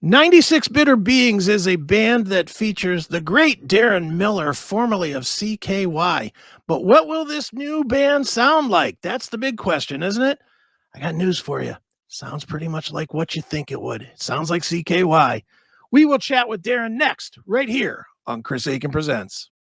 96 Bitter Beings is a band that features the great Deron Miller, formerly of CKY. But what will this new band sound like? That's the big question, isn't it? I got news for you. Sounds pretty much like what you think it would. It sounds like CKY. We will chat with Deron next, right here on Chris Akin Presents.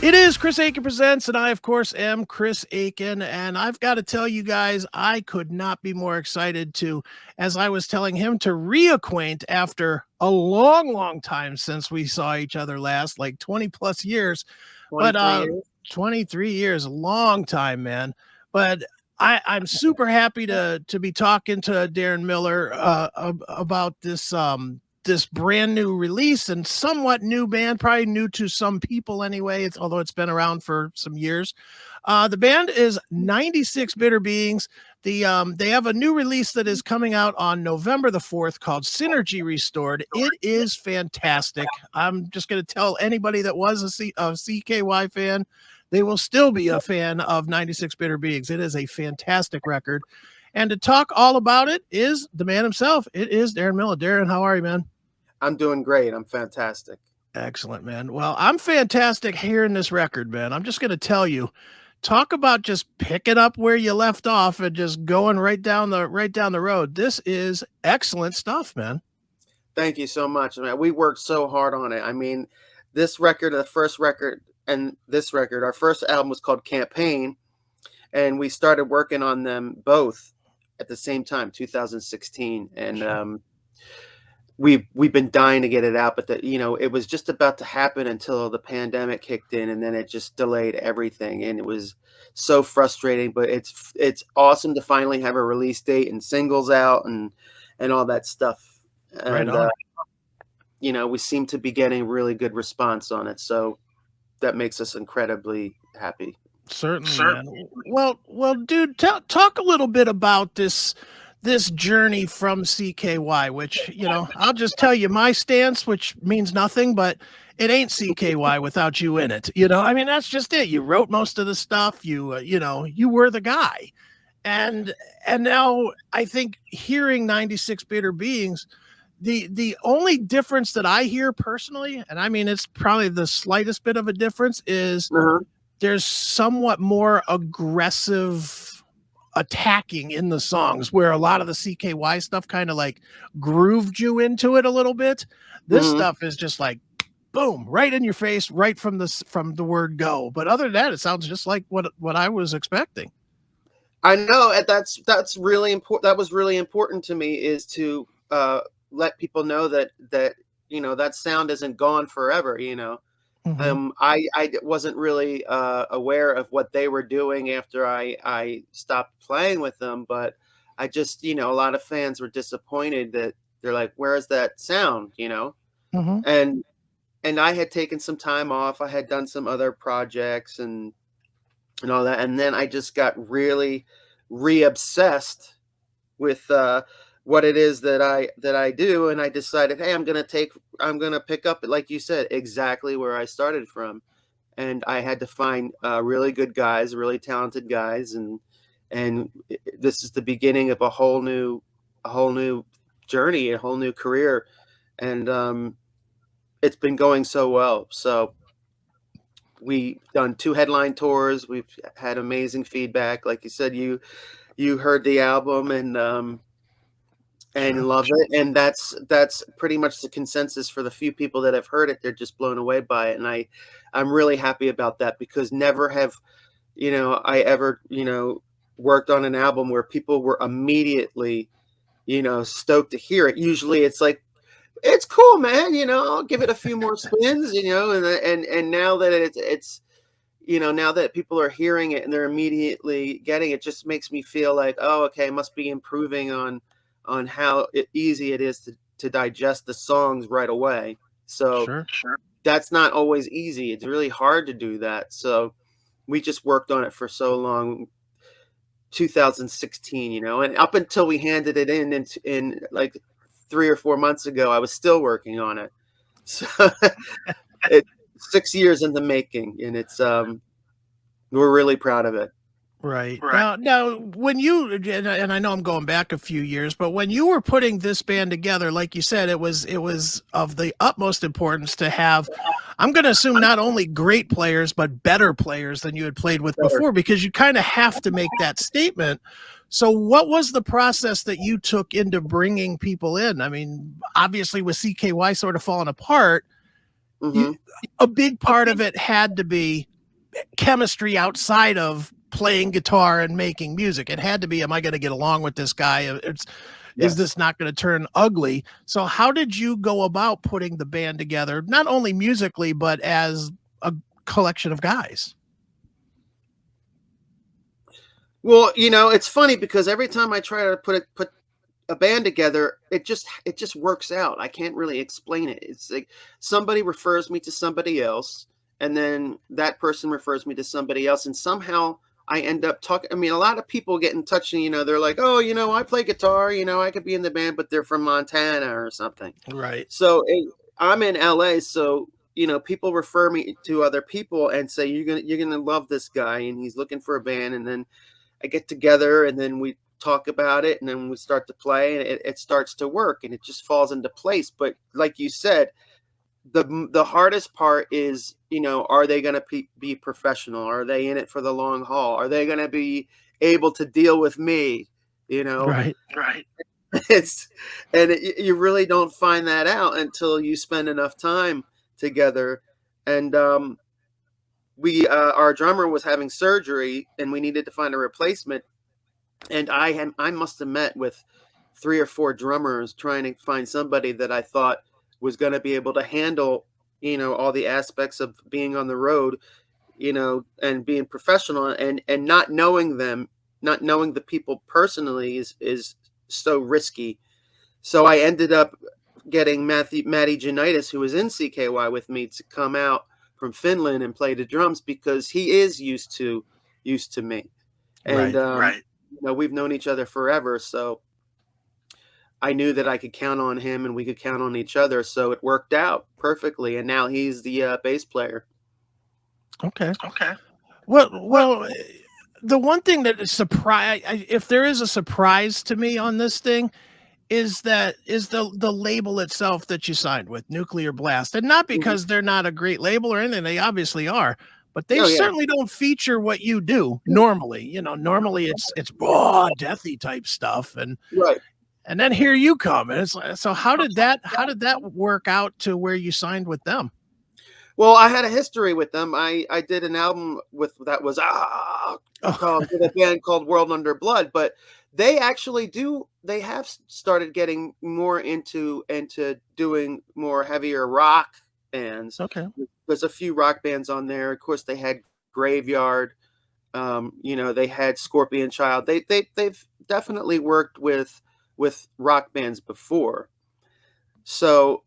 It is Chris Akin Presents, and I, of course, am Chris Akin. And I've got to tell you guys, I could not be more excited to, as I was telling him, to reacquaint after a long, long time since we saw each other last, like 20 plus years. 23 years, a long time, man. But I'm super happy to be talking to Deron Miller about this brand new release and somewhat new band, probably new to some people anyway, although it's been around for some years. The band is 96 Bitter Beings. They have a new release that is coming out on November the 4th called Synergy Restored. It is fantastic. I'm just going to tell anybody that was a CKY fan, they will still be a fan of 96 Bitter Beings. It is a fantastic record. And to talk all about it is the man himself. It is Deron Miller. Deron, how are you, man? I'm doing great. I'm fantastic. Excellent, man. Well, I'm fantastic hearing this record, man. I'm just going to tell you, talk about just picking up where you left off and just going right down the road. This is excellent stuff, man. Thank you so much, man. We worked so hard on it. I mean, this record, the first record, and this record, our first album was called Campaign, and we started working on them both at the same time, 2016, and we've been dying to get it out, but it was just about to happen until the pandemic kicked in, and then it just delayed everything, and it was so frustrating. But it's awesome to finally have a release date and singles out and all that stuff. Right And on. we seem to be getting really good response on it, so that makes us incredibly happy. Certainly, man. Well, dude, talk a little bit about this journey from CKY, which, I'll just tell you my stance, which means nothing, but it ain't CKY without you in it. I mean, that's just it. You wrote most of the stuff. You were the guy. And now I think hearing 96 Bitter Beings, the only difference that I hear personally, and I mean, it's probably the slightest bit of a difference, is there's somewhat more aggressive attacking in the songs, where a lot of the CKY stuff kind of like grooved you into it a little bit. This stuff is just like boom, right in your face, right from the word go. But other than that, it sounds just like what I was expecting. I know that's really important. That was really important to me, is to let people know that that sound isn't gone forever. I wasn't really aware of what they were doing after I stopped playing with them, but I just, a lot of fans were disappointed that they're like, where's that sound, And I had taken some time off. I had done some other projects and all that. And then I just got really re-obsessed with what it is that I do, and I decided, hey, I'm gonna pick up, like you said, exactly where I started from, and I had to find really good guys, really talented guys, and this is the beginning of a whole new a whole new journey, a whole new career, and it's been going so well. So we've done 2 headline tours. We've had amazing feedback. Like you said, you heard the album and Sure. love it, and that's pretty much the consensus for the few people that have heard it. They're just blown away by it, and I'm really happy about that because never have, I ever, worked on an album where people were immediately, stoked to hear it. Usually it's like, "It's cool, man, I'll give it a few more spins," and now that it's now that people are hearing it and they're immediately getting it, just makes me feel like, oh, okay, it must be improving on how easy it is to digest the songs right away. So Sure. that's not always easy. It's really hard to do that. So we just worked on it for so long, 2016, and up until we handed it in like 3 or 4 months ago, I was still working on it. So it's 6 years in the making, and it's we're really proud of it. Right. Now, when you and I know I'm going back a few years, but when you were putting this band together, like you said, it was of the utmost importance to have, I'm going to assume, not only great players but better players than you had played with Sure. before, because you kind of have to make that statement. So what was the process that you took into bringing people in? I mean, obviously with CKY sort of falling apart, you, Mhm. a big part of it had to be chemistry outside of playing guitar and making music. It had to be, am I going to get along with this guy? Is Yes. this not going to turn ugly? So how did you go about putting the band together, not only musically, but as a collection of guys? Well, it's funny because every time I try to put a band together, it just works out. I can't really explain it. It's like somebody refers me to somebody else, and then that person refers me to somebody else, and somehow I end up talking. I mean, a lot of people get in touch, and they're like, "Oh, I play guitar. I could be in the band," but they're from Montana or something. Right. So I'm in LA, so people refer me to other people and say, "You're gonna love this guy, and he's looking for a band," and then I get together and then we talk about it and then we start to play and it starts to work and it just falls into place. But like you said, the hardest part is, are they going to be professional? Are they in it for the long haul? Are they going to be able to deal with me? You know, Right. it's you really don't find that out until you spend enough time together. And we our drummer was having surgery and we needed to find a replacement, and I must have met with 3 or 4 drummers trying to find somebody that I thought was gonna be able to handle, all the aspects of being on the road, and being professional, and not knowing them, not knowing the people personally is so risky. So I ended up getting Matty Janitis, who was in CKY with me, to come out from Finland and play the drums because he is used to me. And Right. we've known each other forever, so I knew that I could count on him and we could count on each other, so it worked out perfectly, and now he's the, bass player. Okay. Well, the one thing that is surprise, if there is a surprise to me on this thing, is the label itself that you signed with, Nuclear Blast, and not Mhm. because they're not a great label or anything, they obviously are, but they Oh, yeah. certainly don't feature what you do normally. Normally it's raw, deathy type stuff, Right. and then here you come, and it's like, so how did that work out to where you signed with them? Well, I had a history with them. I did an album that was, Oh, called with a band called World Under Blood, but they have started getting more into doing more heavier rock bands. okay, There's a few rock bands on there. Of course, they had Graveyard, they had Scorpion Child. They've definitely worked with rock bands before. So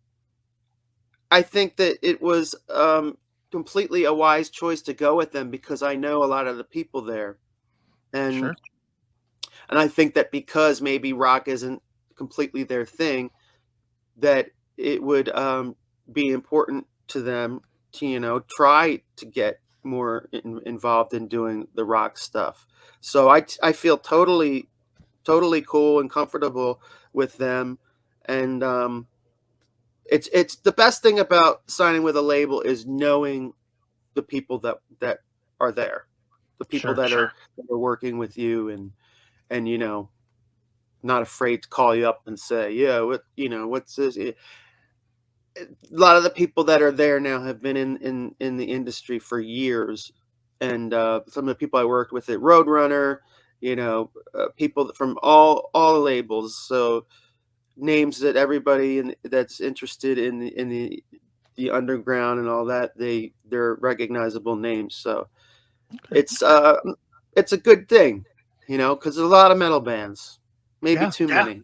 I think that it was completely a wise choice to go with them because I know a lot of the people there. And sure, and I think that because maybe rock isn't completely their thing, that it would be important to them to try to get more involved in doing the rock stuff. So I feel totally cool and comfortable with them, and it's the best thing about signing with a label is knowing the people that are there, the people Sure. that are working with you, and not afraid to call you up and say, yeah, what's this? A lot of the people that are there now have been in the industry for years, and some of the people I worked with at Roadrunner, people from all the labels, so names that everybody that's interested in the underground and all that, they're recognizable names. So Okay. it's a good thing, because there's a lot of metal bands, maybe Yeah. too many.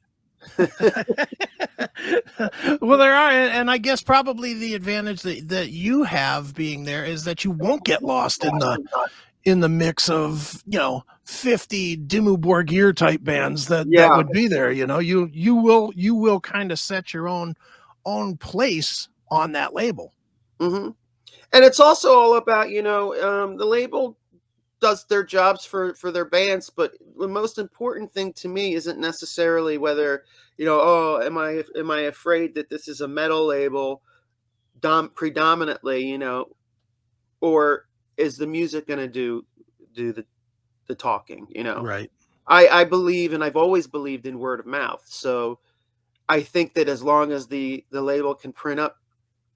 Well, there are, and I guess probably the advantage that you have being there is that you won't get lost in the mix of 50 Dimmu Borgir type bands that Yeah. would be there. You will kind of set your own place on that label. Hmm. And it's also all about, the label does their jobs for their bands, but the most important thing to me isn't necessarily whether, oh, am I afraid that this is a metal label predominantly, or is the music going to do the talking, Right. I believe, and I've always believed in word of mouth. So I think that as long as the label can print up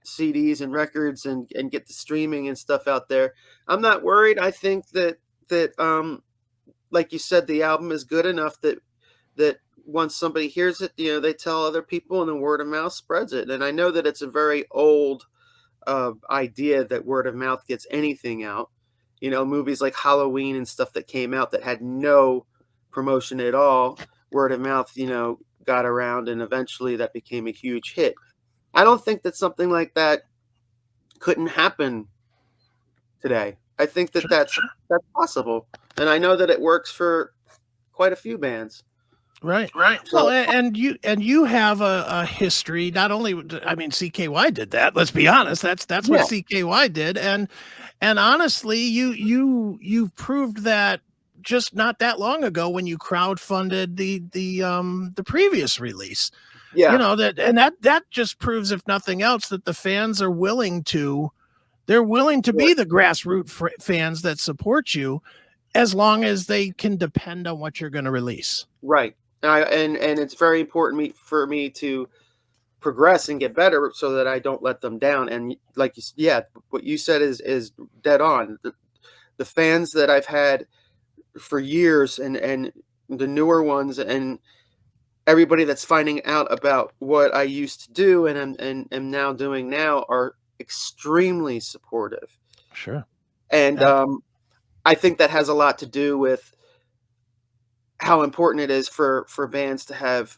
CDs and records and get the streaming and stuff out there, I'm not worried. I think that like you said, the album is good enough that once somebody hears it, they tell other people, and the word of mouth spreads it. And I know that it's a very old idea that word of mouth gets anything out. Movies like Halloween and stuff that came out that had no promotion at all, word of mouth, got around, and eventually that became a huge hit. I don't think that something like that couldn't happen today. I think that Sure. that's possible, and I know that it works for quite a few bands. Right. Well, So and you have a history. Not only, I mean, CKY did that. Let's be honest. That's what yeah, CKY did, and honestly, you proved that just not that long ago when you crowdfunded the previous release. yeah, That just proves, if nothing else, that the fans are willing to. They're willing to right, be the grassroots fans that support you, as long as they can depend on what you're going to release. right. And it's very important for me to progress and get better so that I don't let them down. And like yeah, what you said is dead on. The fans that I've had for years, and the newer ones, and everybody that's finding out about what I used to do and am now doing now, are extremely supportive. Sure. And Yeah. I think that has a lot to do with how important it is for bands to have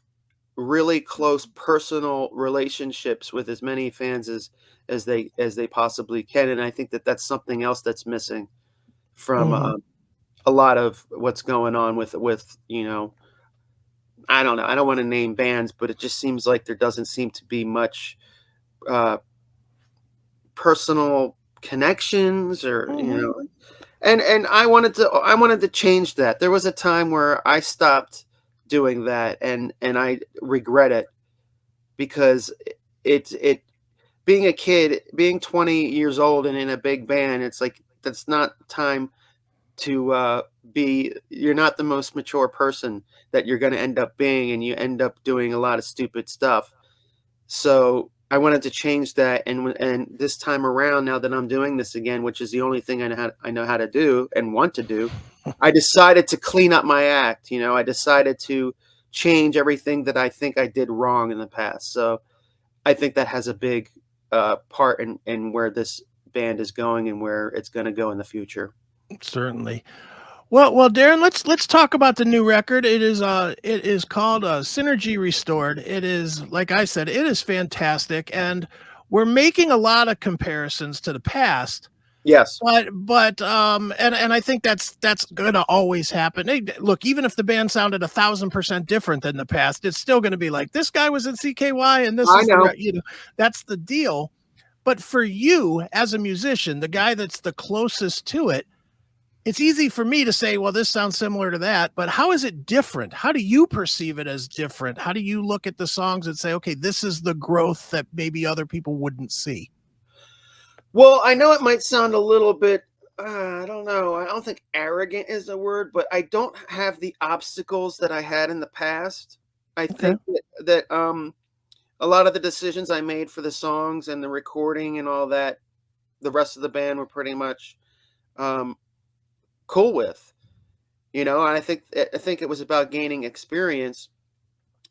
really close personal relationships with as many fans as they possibly can. And I think that that's something else that's missing from Mhm. a lot of what's going on with I don't know. I don't want to name bands, but it just seems like there doesn't seem to be much uh, personal connections, or Mhm. and I wanted to change that. There was a time where I stopped doing that, and I regret it, because it being a kid, being 20 years old and in a big band, it's like that's not time to be. You're not the most mature person that you're going to end up being, and you end up doing a lot of stupid stuff. So I wanted to change that, and this time around, now that I'm doing this again, which is the only thing I know how to do and want to do, I decided to clean up my act. I decided to change everything that I think I did wrong in the past. So I think that has a big part in where this band is going and where it's going to go in the future. Certainly. Well, Darren, let's talk about the new record. It is called Synergy Restored. It is, like I said, it is fantastic, and we're making a lot of comparisons to the past. Yes, And I think that's gonna always happen. Hey, look, even if the band sounded 1,000% different than the past, it's still gonna be like, this guy was in CKY, and this I is know. that's the deal. But for you as a musician, the guy that's the closest to it, it's easy for me to say, well, this sounds similar to that, but how is it different? How do you perceive it as different? How do you look at the songs and say, okay, this is the growth that maybe other people wouldn't see? Well, I know it might sound a little bit, I don't know. I don't think arrogant is the word, but I don't have the obstacles that I had in the past. I Okay. think that a lot of the decisions I made for the songs and the recording and all that, the rest of the band were pretty much um, cool with. And I think it was about gaining experience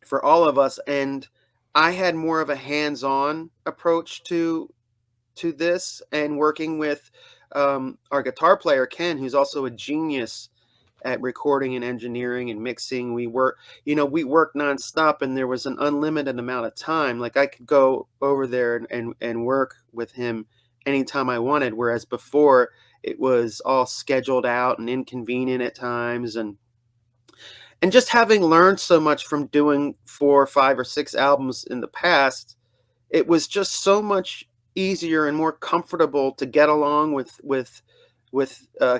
for all of us, and I had more of a hands-on approach to this, and working with our guitar player Ken, who's also a genius at recording and engineering and mixing. We work nonstop, and there was an unlimited amount of time. Like, I could go over there and work with him anytime I wanted, whereas before it was all scheduled out and inconvenient at times. And just having learned so much from doing 4, 5, or 6 albums in the past, it was just so much easier and more comfortable to get along with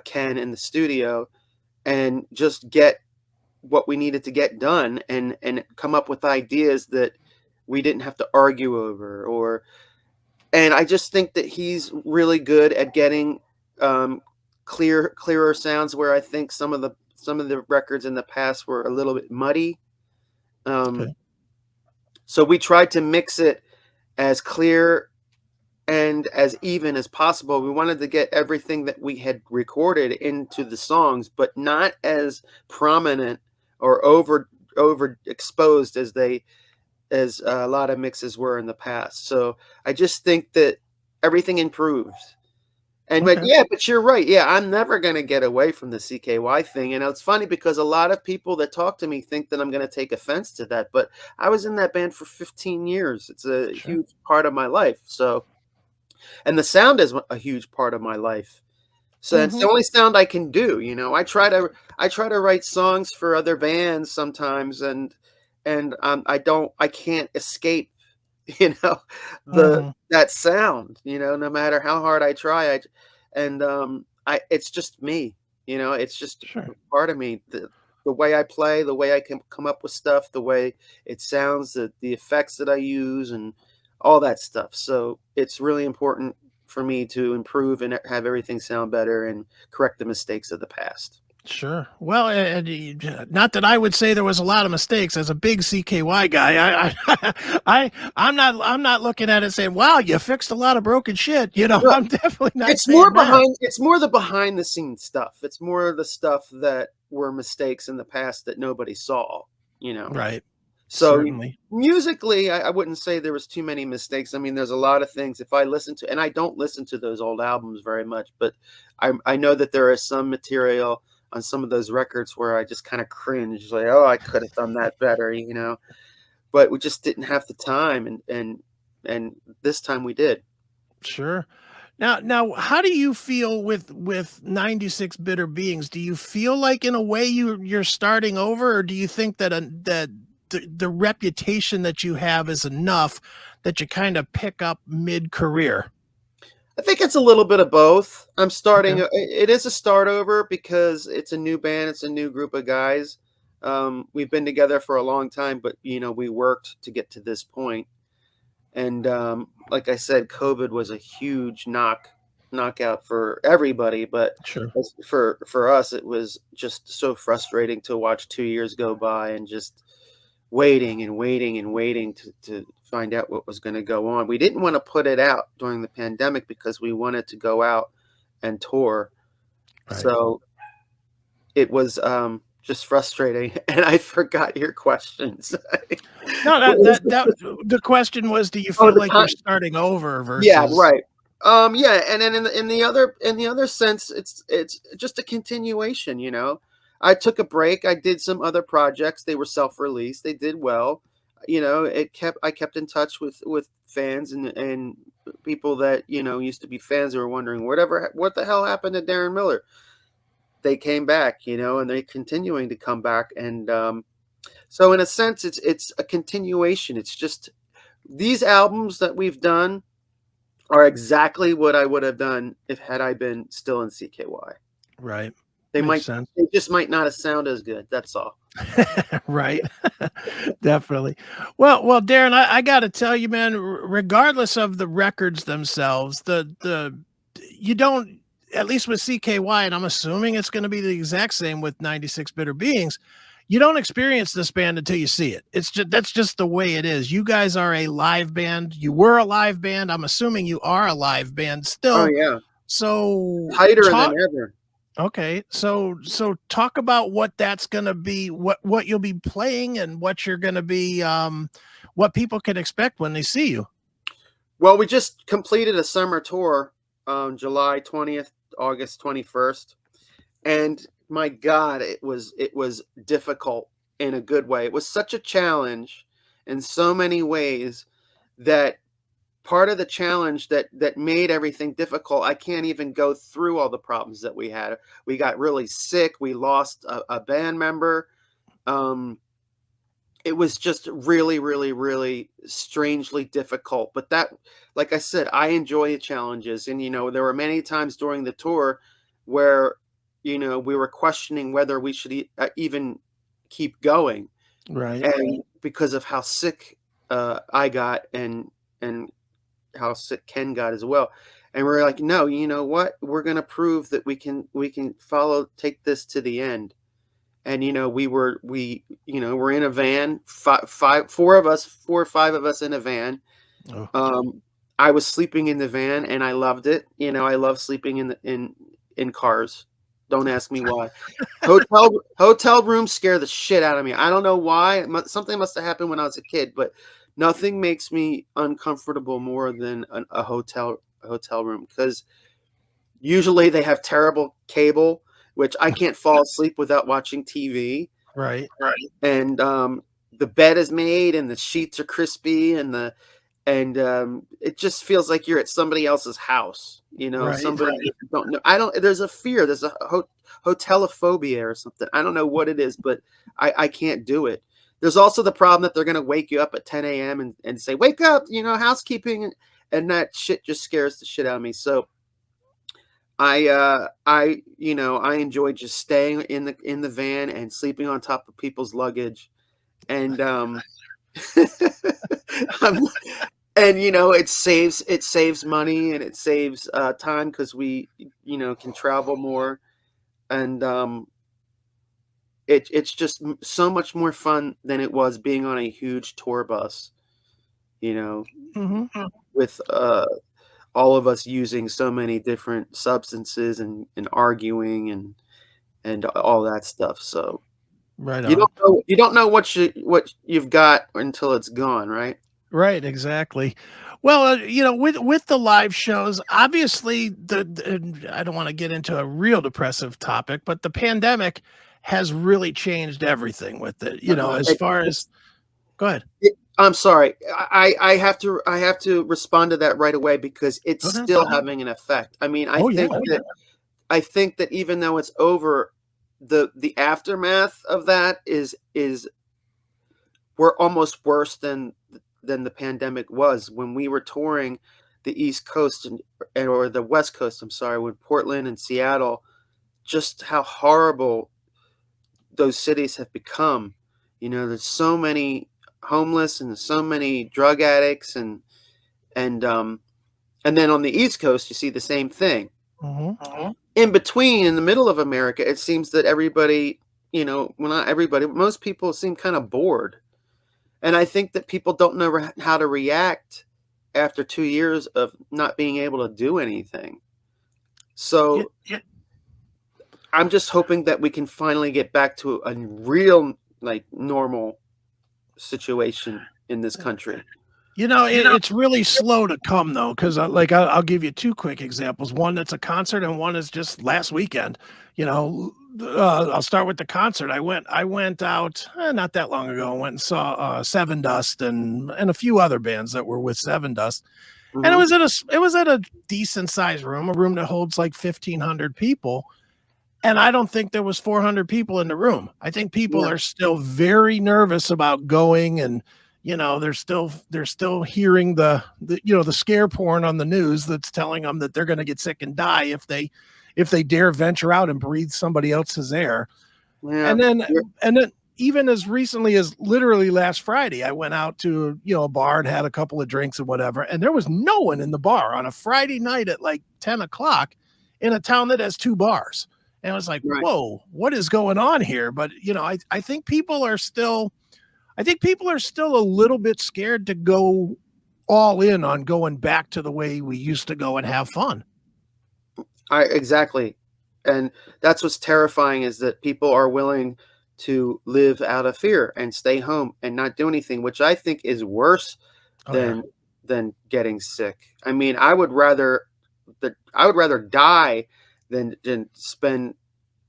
Ken in the studio and just get what we needed to get done, and come up with ideas that we didn't have to argue over. And I just think that he's really good at getting clearer sounds, where I think some of the records in the past were a little bit muddy. Okay. So we tried to mix it as clear and as even as possible. We wanted to get everything that we had recorded into the songs, but not as prominent or overexposed as a lot of mixes were in the past. So I just think that everything improved. But Okay. yeah, but you're right. Yeah, I'm never gonna get away from the CKY thing. And it's funny because a lot of people that talk to me think that I'm gonna take offense to that. But I was in that band for 15 years. It's a Sure. huge part of my life. And the sound is a huge part of my life. So it's Hmm. the only sound I can do. I try to write songs for other bands sometimes, and I can't escape, you know, the Hmm. that sound, no matter how hard I try. It's just me, it's just Sure. part of me. The way I play, the way I can come up with stuff, the way it sounds, the effects that I use, and all that stuff. So it's really important for me to improve and have everything sound better and correct the mistakes of the past. Sure. Well, not that I would say there was a lot of mistakes. As a big CKY guy, I'm not looking at it saying, "Wow, you fixed a lot of broken shit." Well, I'm definitely not it's more saying that. behind it's more the behind the scenes stuff. It's more the stuff that were mistakes in the past that nobody saw, you know. Right. So Certainly. musically, I wouldn't say there was too many mistakes. I mean, there's a lot of things if I listen to, and I don't listen to those old albums very much, but I know that there is some material on some of those records where I just kind of cringe, like, oh, I could have done that better. But we just didn't have the time, and this time we did. Sure. Now, how do you feel with 96 Bitter Beings? Do you feel like in a way you're starting over, or do you think that the reputation that you have is enough that you kind of pick up mid-career? I think it's a little bit of both. I'm Okay. starting. It is a start over because it's a new band. It's a new group of guys. We've been together for a long time, but we worked to get to this point. And like I said, COVID was a huge knockout for everybody. But Sure. for us, it was just so frustrating to watch 2 years go by and just waiting and waiting and waiting to find out what was going to go on. We didn't want to put it out during the pandemic because we wanted to go out and tour. Right. So it was just frustrating. And I forgot your questions. No, What that was that that the question was, do you Oh, feel the like you're time. starting over Yeah, versus right. Yeah, and then in the other sense, it's just a continuation. I took a break. I did some other projects. They were self-released. They did well. I kept in touch with fans and people that used to be fans who were wondering what the hell happened to Deron Miller. They came back, and they're continuing to come back. And so in a sense, it's a continuation. It's just these albums that we've done are exactly what I would have done if had I been still in CKY. right? Makes sense. they just might not have sound as good. That's all. Right. Definitely. Well, Darren, I got to tell you, man, regardless of the records themselves, you don't, at least with CKY, and I'm assuming it's going to be the exact same with 96 Bitter Beings. You don't experience this band until you see it. That's just the way it is. You guys are a live band. You were a live band. I'm assuming you are a live band Oh still. yeah, So tighter than ever. okay, so talk about what that's gonna be, what you'll be playing, and what you're gonna be, what people can expect when they see you. Well, we just completed a summer tour on July 20th, August 21st, and my God, it was difficult in a good way. It was such a challenge in so many ways that part of the challenge that made everything difficult, I can't even go through all the problems that we had. We got really sick. We lost a band member. It was just really, really, really strangely difficult. But that, like I said, I enjoy the challenges. And, there were many times during the tour where, we were questioning whether we should even keep going. Right. And because of how sick I got and how sick Ken got as well. And we're like, no, you know what? We're going to prove that we can take this to the end. And, we're in a van, four or five of us in a van. Oh. I was sleeping in the van and I loved it. I love sleeping in cars. Don't ask me why. Hotel rooms scare the shit out of me. I don't know why. Something must have happened when I was a kid, but nothing makes me uncomfortable more than a hotel room, because usually they have terrible cable, which I can't fall asleep without watching TV. Right. And the bed is made and the sheets are crispy and it just feels like you're at somebody else's house. Right. Somebody you don't know. There's a fear. There's a hotelophobia or something. I don't know what it is, but I can't do it. There's also the problem that they're going to wake you up at 10 a.m. and say, wake up, housekeeping. And that shit just scares the shit out of me. So I enjoy just staying in the van and sleeping on top of people's luggage. And, it saves money and it saves time, because we, can travel more. And, it's just so much more fun than it was being on a huge tour bus, Mm-hmm. with all of us using so many different substances and arguing and all that stuff. So Right you on. don't know what you've got until it's gone, right? Right, exactly. Well, with the live shows, obviously, I don't want to get into a real depressive topic, but the pandemic has really changed everything with it. As far as, go ahead. I'm sorry. I have to respond to that right away, because it's Okay. still having an effect. I mean, I think that even though it's over, the aftermath of that is we're almost worse than the pandemic was when we were touring the East Coast or the West Coast. I'm sorry, with Portland and Seattle, just how horrible those cities have become. There's so many homeless and so many drug addicts and then on the East Coast you see the same thing. Mm-hmm. In between, in the middle of America, it seems that everybody, well, not everybody, but most people seem kind of bored. And I think that people don't know how to react after 2 years of not being able to do anything. So I'm just hoping that we can finally get back to a real, normal situation in this country. It's really slow to come, though, because I'll give you two quick examples. One that's a concert, and one is just last weekend. I'll start with the concert. I went out not that long ago. I went and saw Seven Dust and a few other bands that were with Seven Dust, and it was at a decent sized room, a room that holds like 1,500 people. And I don't think there was 400 people in the room. I think people are still very nervous about going, and they're still hearing the scare porn on the news that's telling them that they're going to get sick and die if they if they dare venture out and breathe somebody else's air. Yeah. And then even as recently as literally last Friday, I went out to, a bar and had a couple of drinks and whatever. And there was no one in the bar on a Friday night at like 10 o'clock in a town that has 2 bars. And I was like, Right. whoa, what is going on here? But, I think people are still a little bit scared to go all in on going back to the way we used to go and have fun. Exactly. And that's what's terrifying, is that people are willing to live out of fear and stay home and not do anything, which I think is worse than getting sick. I mean, I would rather die than spend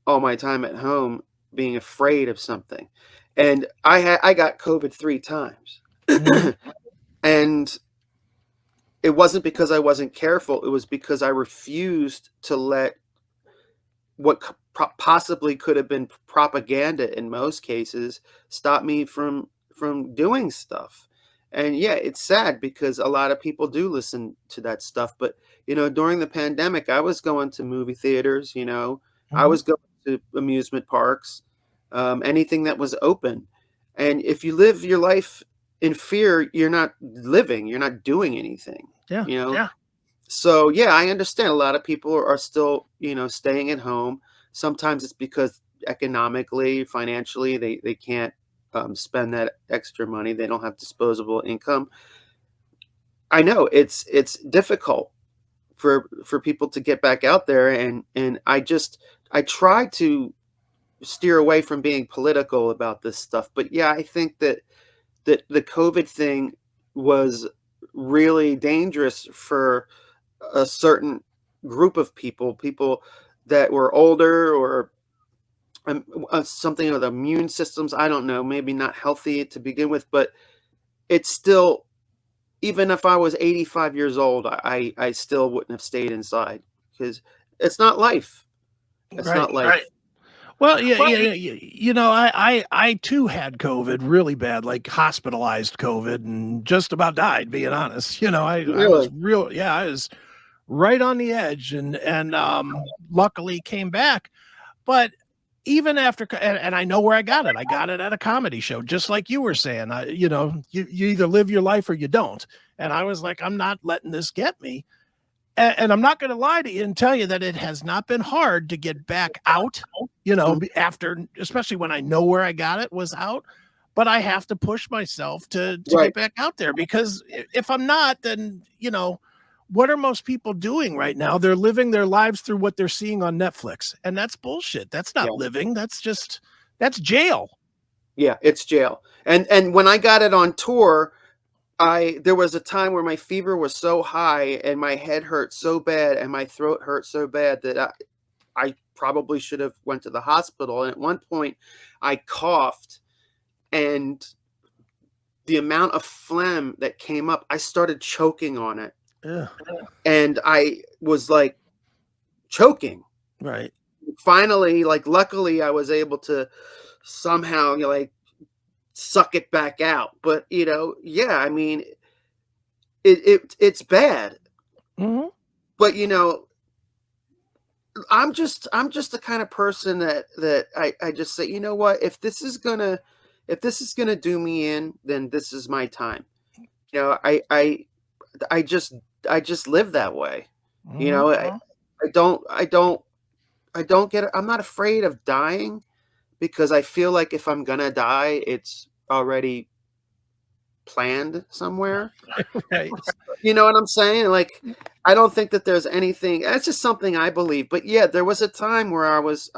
all my time at home being afraid of something. And I got COVID 3 times. And it wasn't because I wasn't careful. It was because I refused to let what possibly could have been propaganda in most cases stop me from doing stuff. And yeah, it's sad because a lot of people do listen to that stuff. But during the pandemic, I was going to movie theaters. I was going to amusement parks, anything that was open. And if you live your life in fear, you're not living. You're not doing anything. Yeah. Yeah. So yeah, I understand a lot of people are still, staying at home. Sometimes it's because economically, financially, they can't spend that extra money. They don't have disposable income. I know it's difficult for people to get back out there, and I try to steer away from being political about this stuff. But yeah, I think that the COVID thing was really dangerous for a certain group of people that were older, or something with immune systems. I don't know, maybe not healthy to begin with, but it's still, even if I was 85 years old, I still wouldn't have stayed inside, because it's not life. It's not life. Right. Well, yeah, I too had COVID really bad, like hospitalized COVID, and just about died, being honest. I was I was right on the edge, and luckily came back. But even after, and I know where I got it. I got it at a comedy show, just like you were saying. You either live your life or you don't. And I was like, I'm not letting this get me. And I'm not going to lie to you and tell you that it has not been hard to get back out, after, especially when I know where I got it was out. But I have to push myself to get back out there, because if I'm not, then, what are most people doing right now? They're living their lives through what they're seeing on Netflix. And that's bullshit. That's not living. That's jail. Yeah, it's jail. And when I got it on tour, there was a time where my fever was so high and my head hurt so bad and my throat hurt so bad that I probably should have went to the hospital. And at one point I coughed, and the amount of phlegm that came up, I started choking on it. Ugh. And I was like choking. Right. Finally, luckily I was able to somehow, suck it back out. But yeah, I mean, it's bad. Mm-hmm. But I'm just the kind of person that I just say, you know what, if this is gonna do me in, then this is my time. I just live that way. Mm-hmm. I don't get it. I'm not afraid of dying, because I feel like if I'm gonna die, it's already planned somewhere. Right. You know what I'm saying? I don't think that there's anything. That's just something I believe. But yeah, there was a time where I was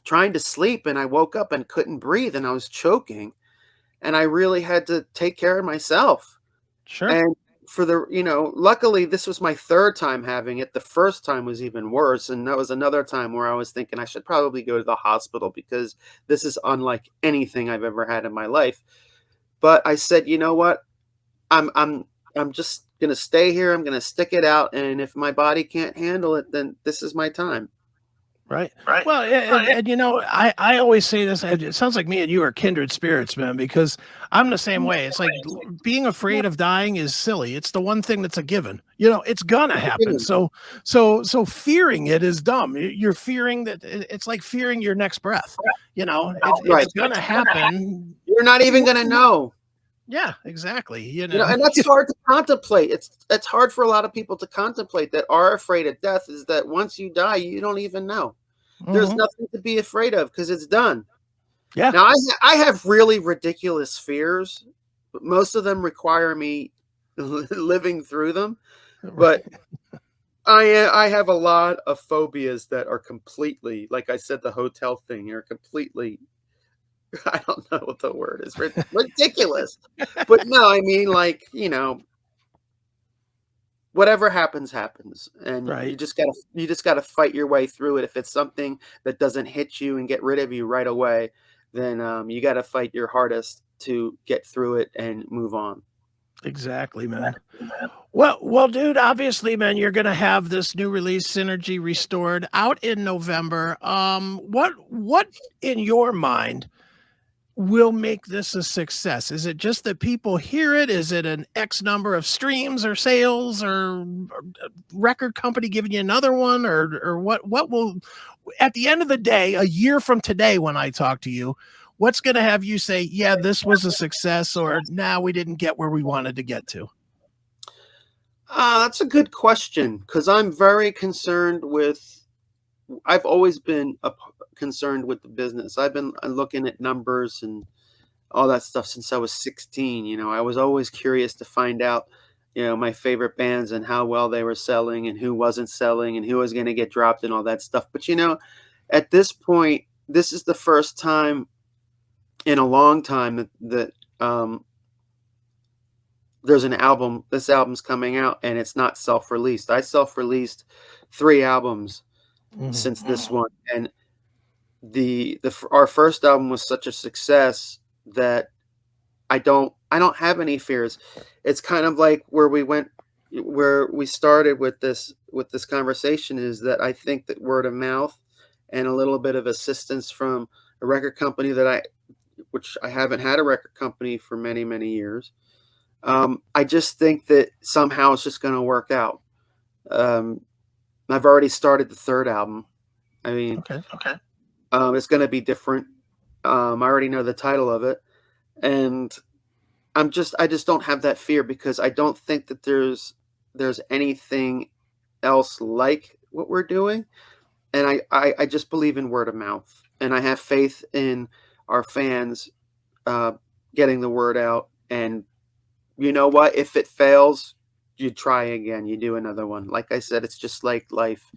trying to sleep, and I woke up and couldn't breathe, and I was choking, and I really had to take care of myself. Sure. And for luckily this was my 3rd time having it. The first time was even worse. And that was another time where I was thinking I should probably go to the hospital, because this is unlike anything I've ever had in my life. But I said, you know what? I'm just going to stay here. I'm going to stick it out. And if my body can't handle it, then this is my time. Right. Well, and I always say this. It sounds like me and you are kindred spirits, man, because I'm the same way. It's like being afraid of dying is silly. It's the one thing that's a given. You know, it's gonna happen. So fearing it is dumb. You're fearing that it's like fearing your next breath. You know, it's Right. gonna happen. You're not even going to know. Yeah, exactly. You You know, know, and that's hard to contemplate. It's hard for a lot of people to contemplate that are afraid of death, is that once you die, you don't even know. There's Mhm. nothing to be afraid of because it's done. Yeah, Now, I have really ridiculous fears, but most of them require me living through them. But right. I have a lot of phobias that are completely, like I said, the hotel thing, are completely, I don't know what the word is, ridiculous. But no, I mean, like, whatever happens, happens, and Right. you just gotta fight your way through it. If it's something that doesn't hit you and get rid of you right away, then you gotta fight your hardest to get through it and move on. Exactly, man. Well, dude, obviously, man, you're gonna have this new release, Synergy Restored, out in November. What in your mind will make this a success? Is it just that people hear it? Is it an X number of streams or sales or a record company giving you another one or what will at the end of the day, a year from today when I talk to you, what's going to have you say, "Yeah, this was a success," or "Nah, we didn't get where we wanted to get to?" That's a good question because I'm very concerned with. I've always been concerned with the business. I've been looking at numbers and all that stuff since I was 16. I was always curious to find out, my favorite bands and how well they were selling and who wasn't selling and who was going to get dropped and all that stuff. But at this point, this is the first time in a long time that there's an album. This album's coming out and it's not self-released. I self-released 3 albums Mhm. since this one, and our first album was such a success that I don't have any fears. It's kind of like where we started with this conversation, is that I think that word of mouth and a little bit of assistance from a record company which I haven't had a record company for many, many years. I just think that somehow it's just going to work out. Um, I've already started the third album. I mean, Okay. it's going to be different. I already know the title of it, and I just don't have that fear because I don't think that there's anything else like what we're doing. And I just believe in word of mouth, and I have faith in our fans uh, getting the word out. And you know what? If it fails, you try again. You do another one. Like I said, it's just like life.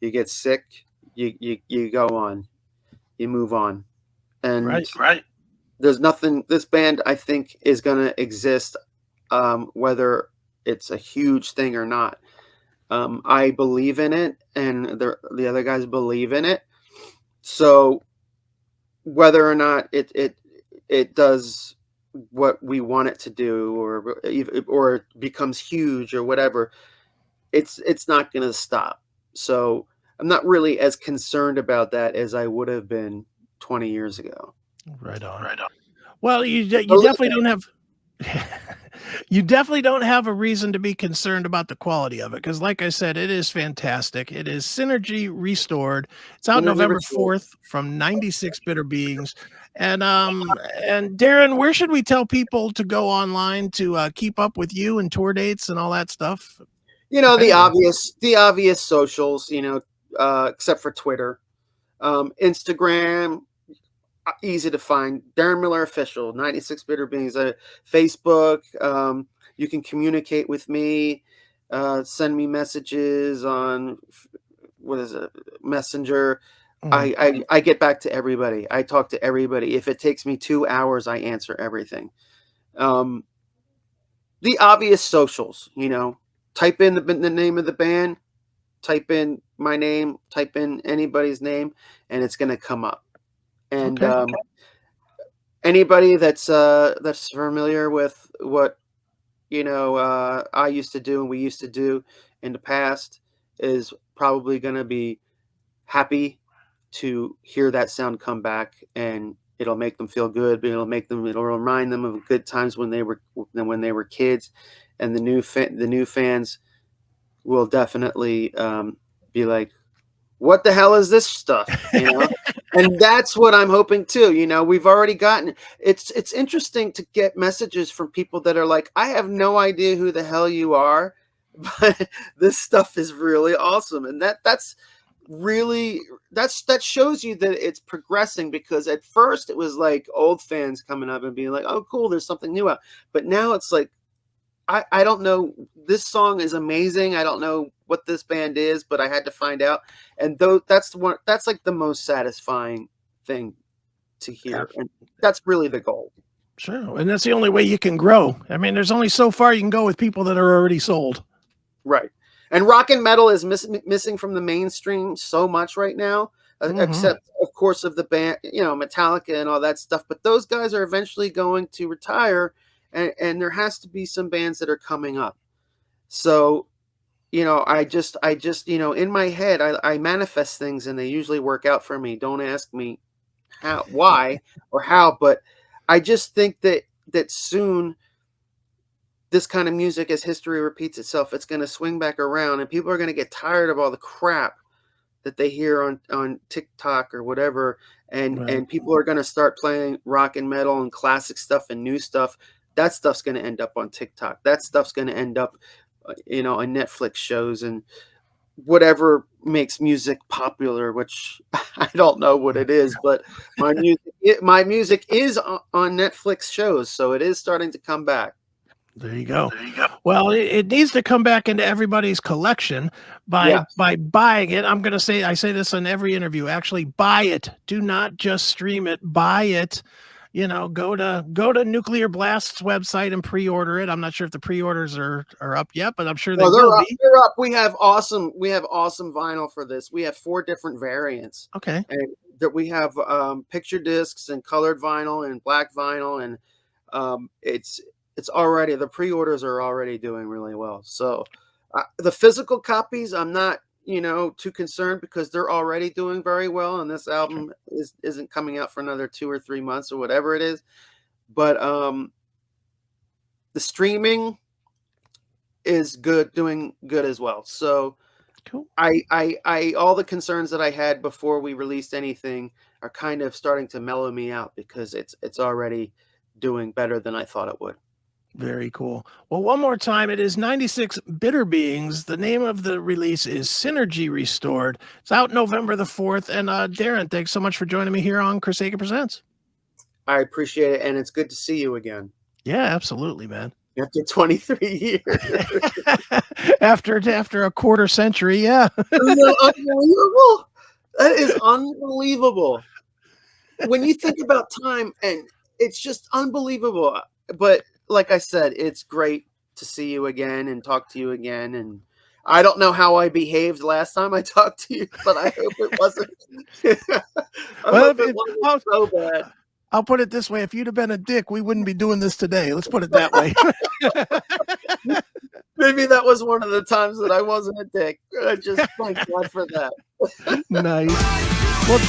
You get sick, you go on, you move on, and Right. there's nothing. This band, I think, is going to exist, whether it's a huge thing or not. I believe in it, and the other guys believe in it. So whether or not it does what we want it to do, or it becomes huge or whatever, it's not going to stop. So I'm not really as concerned about that as I would have been 20 years ago. Right on. Well, you So definitely don't have you definitely don't have a reason to be concerned about the quality of it because, like I said, it is fantastic. It is Synergy Restored. It's out Energy November Restore. 4th from 96 Bitter Beings. And Darren, where should we tell people to go online to keep up with you and tour dates and all that stuff? If anywhere. The obvious socials, except for Twitter, Instagram, easy to find. Deron Miller Official, 96 Bitter Beans. Facebook, you can communicate with me, send me messages on, what is it, Messenger. Mhm. I get back to everybody. I talk to everybody. If it takes me 2 hours, I answer everything. Um, the obvious socials, type in the name of the band, type in my name, type in anybody's name, and it's going to come up. And Okay. anybody that's familiar with what I used to do and we used to do in the past is probably going to be happy to hear that sound come back, and it'll make them feel good. But it'll remind them of good times when they were kids. And the new fans, will definitely be like, what the hell is this stuff? And that's what I'm hoping too. We've already gotten it's interesting to get messages from people that are like, I have no idea who the hell you are, but this stuff is really awesome. And that's really that shows you that it's progressing, because at first it was like old fans coming up and being like, oh cool, there's something new out. But now it's like, I don't know. This song is amazing. I don't know what this band is, but I had to find out. And that's like the most satisfying thing to hear. And that's really the goal. Sure. And that's the only way you can grow. I mean, there's only so far you can go with people that are already sold. Right. And rock and metal is missing from the mainstream so much right now, except of course of the band, Metallica and all that stuff. But those guys are eventually going to retire. And there has to be some bands that are coming up. So, I just, in my head, I manifest things and they usually work out for me. Don't ask me why or how, but I just think that soon this kind of music, as history repeats itself, it's going to swing back around and people are going to get tired of all the crap that they hear on TikTok or whatever. And people are going to start playing rock and metal and classic stuff and new stuff. That stuff's going to end up on TikTok. That stuff's going to end up, on Netflix shows and whatever makes music popular, which I don't know what it is, but my music is on Netflix shows. So it is starting to come back. There you go. Well, it needs to come back into everybody's collection by buying it. I'm going to say, I say this in every interview, actually buy it. Do not just stream it, buy it. Go to Nuclear Blast's website and pre-order it. I'm not sure if the pre-orders are up yet, but I'm sure they will be. They're up. We have awesome vinyl for this. We have 4 different variants. Okay. And that we have picture discs and colored vinyl and black vinyl, and it's already, the pre-orders are already doing really well. So the physical copies, I'm not too concerned, because they're already doing very well, and this album isn't coming out for another 2 or 3 months or whatever it is. But the streaming is doing good as well. So cool. I all the concerns that I had before we released anything are kind of starting to mellow me out, because it's already doing better than I thought it would. Very cool. Well, one more time, it is 96 Bitter Beings. The name of the release is Synergy Restored. It's out November the 4th. And Deron, thanks so much for joining me here on CHRIS Akin Presents. I appreciate it, and it's good to see you again. Yeah, absolutely, man. After 23 years. after a quarter century, yeah. Unbelievable. That is unbelievable. When you think about time, and it's just unbelievable. But like I said, it's great to see you again and talk to you again. And I don't know how I behaved last time I talked to you, but I hope it wasn't. So bad. I'll put it this way: if you'd have been a dick, we wouldn't be doing this today. Let's put it that way. Maybe that was one of the times that I wasn't a dick. I just thank God for that. Nice. Well,